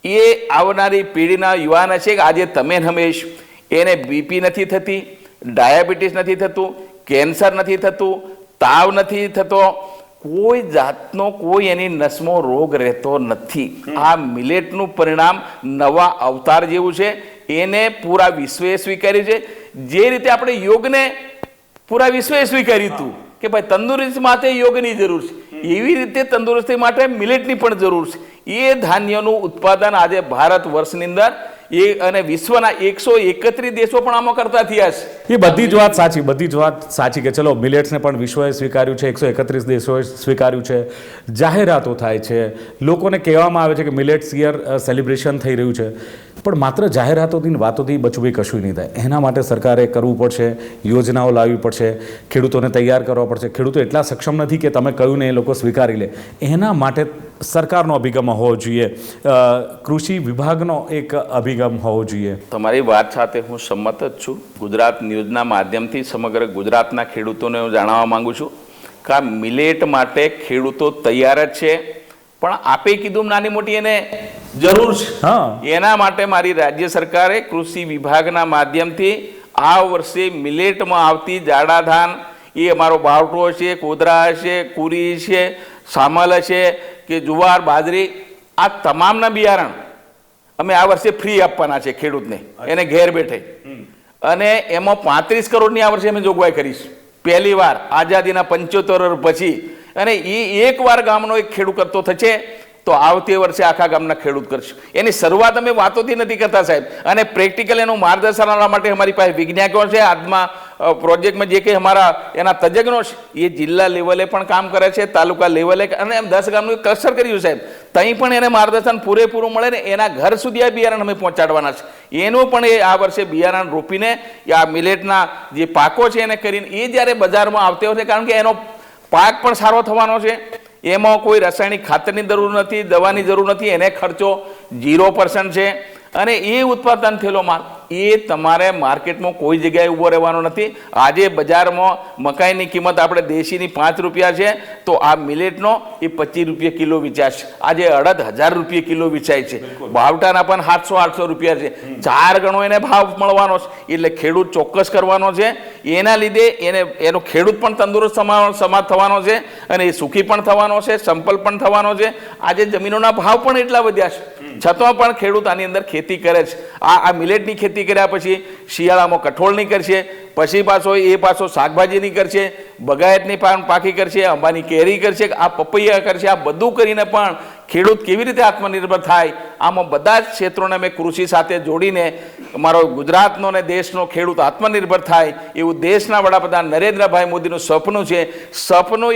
એ આવનારી પેઢીના યુવાન છે કે આજે તમે હંમેશ એને BP નથી થતી, ડાયાબિટીસ નથી થતું, કેન્સર નથી થતું, તાવ નથી થતો, કોઈ જાતનો કોઈ એની નસમો રોગ રહેતો નથી. આ મિલેટનું પરિણામ નવા અવતાર જેવું છે. એને પૂરા વિશ્વએ સ્વીકાર્યું છે. જે રીતે આપણે યોગને પૂરા વિશ્વએ સ્વીકાર્યું હતું કે ભાઈ તંદુરસ્તી માટે યોગની જરૂર છે, એવી રીતે તંદુરસ્તી માટે મિલેટની પણ જરૂર છે. એ ધાન્યનું ઉત્પાદન આજે ભારત વર્ષની અંદર અને વિશ્વના 131 દેશો પણ આમાં કરતા થયા છે. એ બધી જ વાત સાચી કે ચલો મિલેટ્સને પણ વિશ્વએ સ્વીકાર્યું છે, 131 દેશોએ સ્વીકાર્યું છે, જાહેરાતો થાય છે, લોકોને કહેવામાં આવે છે કે મિલેટ્સ યર સેલિબ્રેશન થઈ રહ્યું છે. પણ માત્ર જાહેરાતોથી વાતોથી બચવું કશું નહીં થાય. એના માટે સરકારે કરવું પડશે, યોજનાઓ લાવવી પડશે, ખેડૂતોને તૈયાર કરવા પડશે. ખેડૂતો એટલા સક્ષમ નથી કે તમે કહ્યું ને એ લોકો સ્વીકારી લે. એના માટે સરકારનો અભિગમ હોવો જોઈએ, કૃષિ વિભાગનો એક અભિગમ હોવો જોઈએ. તમારી વાત સાથે હું સંમત જ છું. ગુજરાત ન્યૂઝના માધ્યમથી સમગ્ર ગુજરાતના ખેડૂતોને હું જણાવવા માંગુ છું કે આ મિલેટ માટે ખેડૂતો તૈયાર જ છે, પણ આપે કીધું નાની મોટી એને જરૂર છે. એના માટે મારી રાજ્ય સરકારે કૃષિ વિભાગના માધ્યમથી આ વર્ષે મિલેટમાં આવતી જાડા ધાન, એ અમારો બાવટો છે, કોદરા છે, કુરી છે, સામલ છે કે જુવાર, બાજરી, આ તમામના બિયારણ અમે આ વર્ષે ફ્રી આપવાના છે ખેડૂતને, એને ઘેર બેઠે. અને એમાં 35 કરોડની આ વર્ષે અમે જોગવાઈ કરીશું, પહેલી વાર આઝાદીના 75 વર્ષ પછી. અને એ એકવાર ગામનો એક ખેડૂત કરતો થશે તો આવતી વર્ષે આખા ગામના ખેડૂત કરશે. એની શરૂઆત અમે વાતોથી નથી કરતા સાહેબ, અને પ્રેક્ટિકલ એનું માર્ગદર્શન આપવા માટે અમારી પાસે વિજ્ઞાનિકો છે. આજમાં પ્રોજેક્ટમાં જે કંઈ અમારા એના તજજ્ઞો છે એ જિલ્લા લેવલે પણ કામ કરે છે, તાલુકા લેવલે, અને એમ 10 ગામનું ક્લસ્ટર કર્યું સાહેબ. ત્યાં પણ એને માર્ગદર્શન પૂરેપૂરું મળે ને એના ઘર સુધી આ બિયારણ અમે પહોંચાડવાના છે. એનું પણ એ આ વર્ષે બિયારણ રોપીને આ મિલેટના જે પાકો છે એને કરીને એ જ્યારે બજારમાં આવતે હોય છે, કારણ કે એનો પાક પણ સારો થવાનો છે. એમાં કોઈ રાસાયણિક ખાતરની જરૂર નથી, દવાની જરૂર નથી, એને ખર્ચો 0% છે. અને એ ઉત્પાદન થયેલો માલ એ તમારે માર્કેટમાં કોઈ જગ્યાએ ઊભો રહેવાનો નથી. આજે બજારમાં મકાઈની કિંમત આપણે દેશીની 5 રૂપિયા છે, તો આ મિલેટનો એ 25 રૂપિયા કિલો વેચાશે. આજે અડદ 1000 રૂપિયા કિલો વેચાય છે. બાવટાના પણ 700-800 રૂપિયા છે. 4 ગણો એને ભાવ મળવાનો છે. એટલે ખેડૂત ચોક્કસ કરવાનો છે. એના લીધે એનો ખેડૂત પણ તંદુરસ્ત સમાજ થવાનો છે અને એ સુખી પણ થવાનો છે, સંપલ પણ થવાનો છે. આજે જમીનોના ભાવ પણ એટલા વધ્યા છે, છતાં પણ ખેડૂત આની અંદર ખેતી કરે છે. આ મિલેટની ખેતી કર્યા પછી શિયાળામાં કઠોળની કરશે, પછી પાછો શાકભાજીની કરશે, બગાયતની પણ પાકી કરશે, અંબાની કેરી કરશે, આ પપૈયા કરશે. આ બધું કરીને પણ ખેડૂત કેવી રીતે આત્મનિર્ભર થાય, આમાં બધા જ ક્ષેત્રોને મેં કૃષિ સાથે જોડીને અમારો ગુજરાતનો અને દેશનો ખેડૂત આત્મનિર્ભર થાય એવું દેશના વડાપ્રધાન નરેન્દ્રભાઈ મોદીનું સપનું છે.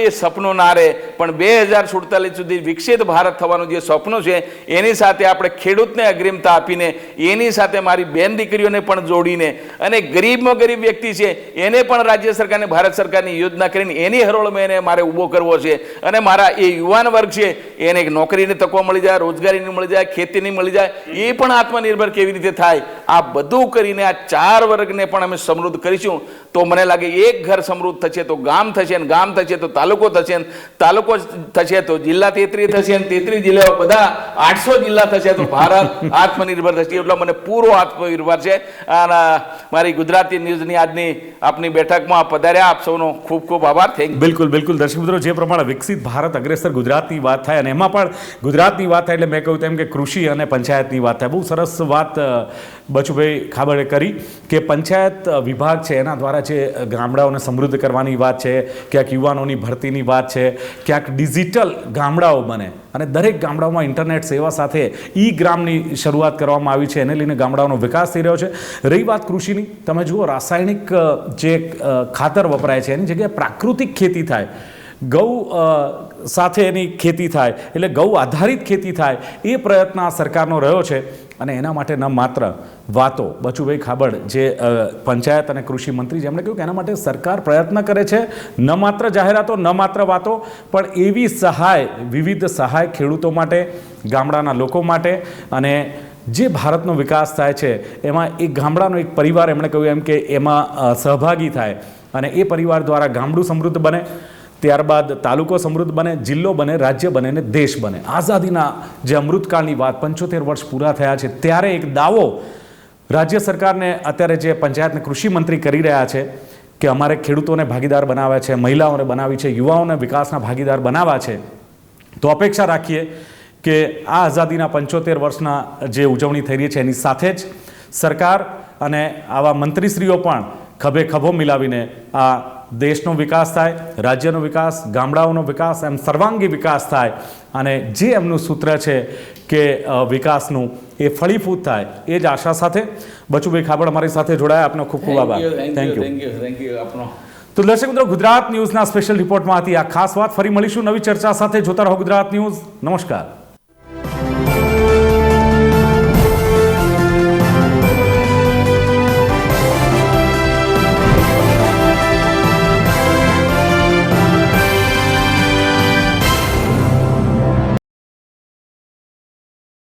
એ સપનું ના રહે, પણ 2047 સુધી વિકસિત ભારત થવાનું જે સપનું છે એની સાથે આપણે ખેડૂતને અગ્રિમતા આપીને, એની સાથે મારી બેન દીકરીઓને પણ જોડીને, અને ગરીબમાં ગરીબ વ્યક્તિ છે એને પણ રાજ્ય સરકારને ભારત સરકારની યોજના કરીને એની હરોળમાં એને મારે ઊભો કરવો છે. અને મારા એ યુવાન વર્ગ છે એને એક નોકરીની તકો મળી જાય, રોજગારીની મળી જાય, ખેતીની મળી જાય, એ પણ આત્મનિર્ભર કેવી રીતે થાય, આ બધું કરીને આ 4 વર્ગને પણ અમે સમૃદ્ધ કરીશું. તો મને લાગે એક ઘર સમૃદ્ધ થશે તો ગામ થશે, અને ગામ થશે તો તાલુકો થશે, તાલુકો થશે તો જિલ્લા 33 થશે, અને 33 જિલ્લાઓ બધા 800 જિલ્લા થશે તો ભારત આત્મનિર્ભર થશે. એટલે મને પૂરો આત્મનિર્ભર છે. અને મારી ગુજરાતી ન્યૂઝની આજની આપની બેઠકમાં પધાર્યા, આપ સૌનો ખૂબ ખૂબ આભાર. Thank you. બિલકુલ બિલકુલ દર્શક મિત્રો, જે પ્રમાણે વિકસિત ભારત અગ્રેસર ગુજરાતની વાત થાય અને એમાં પણ ગુજરાતની વાત થાય એટલે મેં કહ્યું તેમ કે કૃષિ અને પંચાયતની વાત થાય. બહુ સરસ વાત બચુભાઈ ખાબડે કરી કે પંચાયત વિભાગ છે એના દ્વારા જે ગામડાઓને સમૃદ્ધ કરવાની વાત છે, ક્યાંક યુવાનોની ભરતીની વાત છે, ક્યાંક ડિજિટલ ગામડાઓ બને અને દરેક ગામડાઓમાં ઇન્ટરનેટ સેવા સાથે ઈ ગ્રામની શરૂઆત કરવામાં આવી છે. એને લઈને ગામડાઓનો વિકાસ થઈ રહ્યો છે. રહી વાત કૃષિની, તમે જુઓ રાસાયણિક જે ખાતર વપરાય છે એની જગ્યાએ પ્રાકૃતિક ખેતી થાય, ગૌ સાથે એની ખેતી થાય, એટલે ગૌ આધારિત ખેતી થાય, એ પ્રયત્ન આ સરકારનો રહ્યો છે. અને એના માટે ન માત્ર વાતો, બચુભાઈ ખાબડ જે પંચાયત અને કૃષિ મંત્રી, જેમણે કહ્યું કે એના માટે સરકાર પ્રયત્ન કરે છે. ન માત્ર જાહેરાતો, ન માત્ર વાતો, પણ એવી સહાય, વિવિધ સહાય ખેડૂતો માટે, ગામડાના લોકો માટે, અને જે ભારતનો વિકાસ થાય છે એમાં એક ગામડાનો એક પરિવાર, એમણે કહ્યું એમ કે એમાં સહભાગી થાય અને એ પરિવાર દ્વારા ગામડું સમૃદ્ધ બને, ત્યારબાદ તાલુકો સમૃદ્ધ બને, જિલ્લો બને, રાજ્ય બને અને દેશ બને. આઝાદીના જે અમૃતકાળની વાત 75 વર્ષ પૂરા થયા છે ત્યારે એક દાવો રાજ્ય સરકારને, અત્યારે જે પંચાયત અને કૃષિ મંત્રી કરી રહ્યા છે કે અમારે ખેડૂતોને ભાગીદાર બનાવ્યા છે, મહિલાઓને બનાવી છે, યુવાઓને વિકાસના ભાગીદાર બનાવવા છે. તો અપેક્ષા રાખીએ કે આ આઝાદીના 75 વર્ષના જે ઉજવણી થઈ રહી છે એની સાથે જ સરકાર અને આવા મંત્રીશ્રીઓ પણ ખભે ખભો મિલાવીને આ દેશનો વિકાસ થાય, રાજ્યનો વિકાસ, ગામડાઓનો વિકાસ, એમ સર્વાંગી વિકાસ થાય. અને જે એમનું સૂત્ર છે કે વિકાસનું, એ ફળીફૂટ થાય, એ જ આશા સાથે બચુભાઈ ખાબડ અમારી સાથે જોડાયા. આપનો ખૂબ ખૂબ આભાર. Thank you. આપનો તો દર્શક મિત્રો, ગુજરાત ન્યૂઝના સ્પેશિયલ રિપોર્ટમાં હતી આ ખાસ વાત. ફરી મળીશું નવી ચર્ચા સાથે. જોતા રહો ગુજરાત ન્યૂઝ. નમસ્કાર.